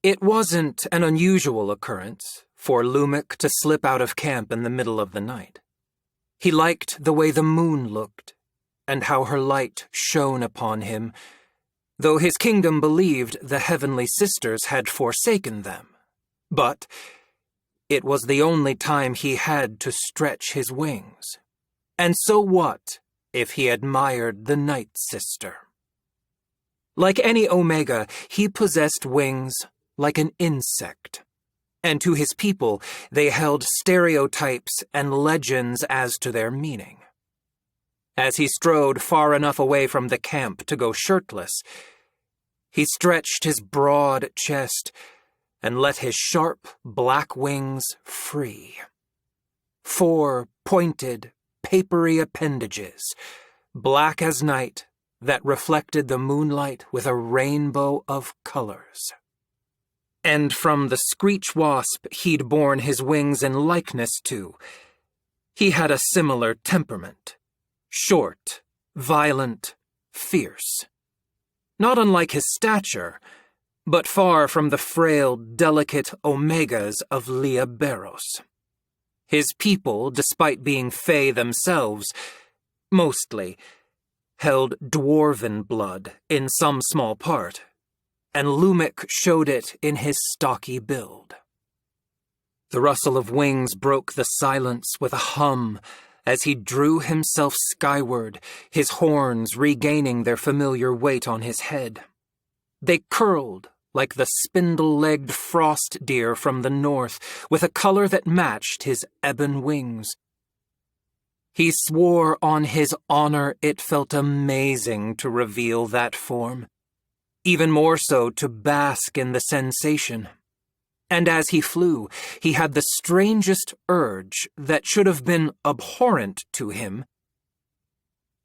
It wasn't an unusual occurrence for Lumic to slip out of camp in the middle of the night. He liked the way the moon looked, and how her light shone upon him, though his kingdom believed the heavenly sisters had forsaken them. But it was the only time he had to stretch his wings. And so what if he admired the Night Sister? Like any Omega, he possessed wings like an insect, and to his people they held stereotypes and legends as to their meaning. As he strode far enough away from the camp to go shirtless, he stretched his broad chest and let his sharp black wings free. 4 pointed, papery appendages, black as night, that reflected the moonlight with a rainbow of colors. And from the screech wasp he'd borne his wings in likeness to, he had a similar temperament. Short, violent, fierce. Not unlike his stature, but far from the frail, delicate Omegas of Liaberos. His people, despite being Fae themselves, mostly held dwarven blood in some small part, and Lumic showed it in his stocky build. The rustle of wings broke the silence with a hum as he drew himself skyward, his horns regaining their familiar weight on his head. They curled like the spindle-legged frost deer from the north, with a color that matched his ebon wings. He swore on his honor it felt amazing to reveal that form, even more so to bask in the sensation. And as he flew, he had the strangest urge that should have been abhorrent to him: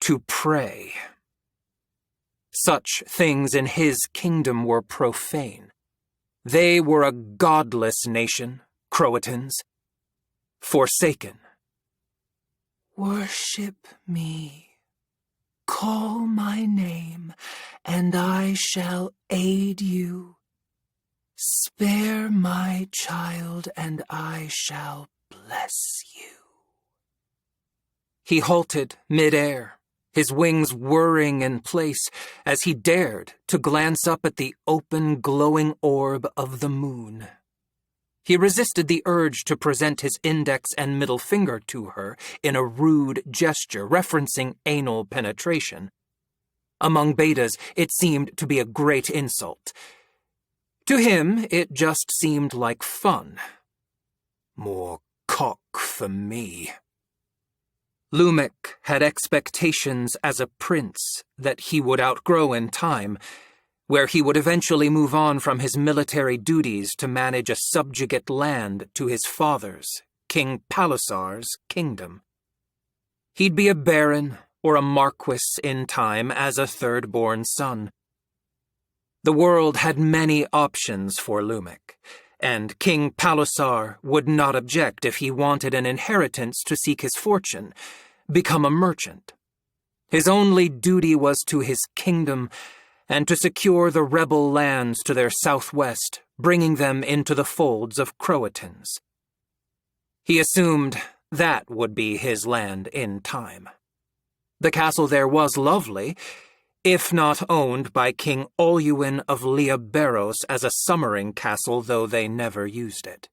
to prey. Such things in his kingdom were profane. They were a godless nation, Croatens, forsaken. Worship me. Call my name, and I shall aid you. Spare my child, and I shall bless you. He halted mid-air, his wings whirring in place as he dared to glance up at the open, glowing orb of the moon. He resisted the urge to present his index and middle finger to her in a rude gesture referencing anal penetration. Among betas, it seemed to be a great insult. To him, it just seemed like fun. More cock for me. Lumic had expectations as a prince that he would outgrow in time, where he would eventually move on from his military duties to manage a subjugate land to his father's, King Palisar's, kingdom. He'd be a baron or a marquis in time as a third-born son. The world had many options for Lumic, and King Palisar would not object if he wanted an inheritance to seek his fortune, become a merchant. His only duty was to his kingdom and to secure the rebel lands to their southwest, bringing them into the folds of Croatens. He assumed that would be his land in time. The castle there was lovely, if not owned by King Oluin of Liaberos as a summering castle, though they never used it,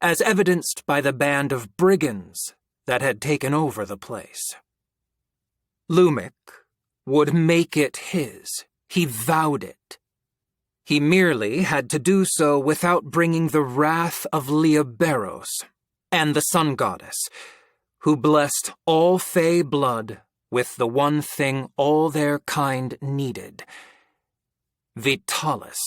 as evidenced by the band of brigands that had taken over the place. Lumic would make it his. He vowed it. He merely had to do so without bringing the wrath of Liaberos and the sun goddess, who blessed all Fae blood with the one thing all their kind needed: vitalis.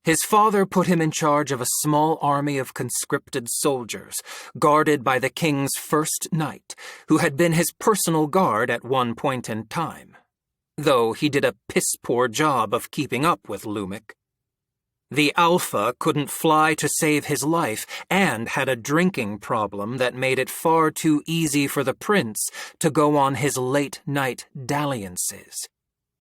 His father put him in charge of a small army of conscripted soldiers, guarded by the king's first knight, who had been his personal guard at one point in time, though he did a piss-poor job of keeping up with Lumic. The Alpha couldn't fly to save his life and had a drinking problem that made it far too easy for the prince to go on his late-night dalliances.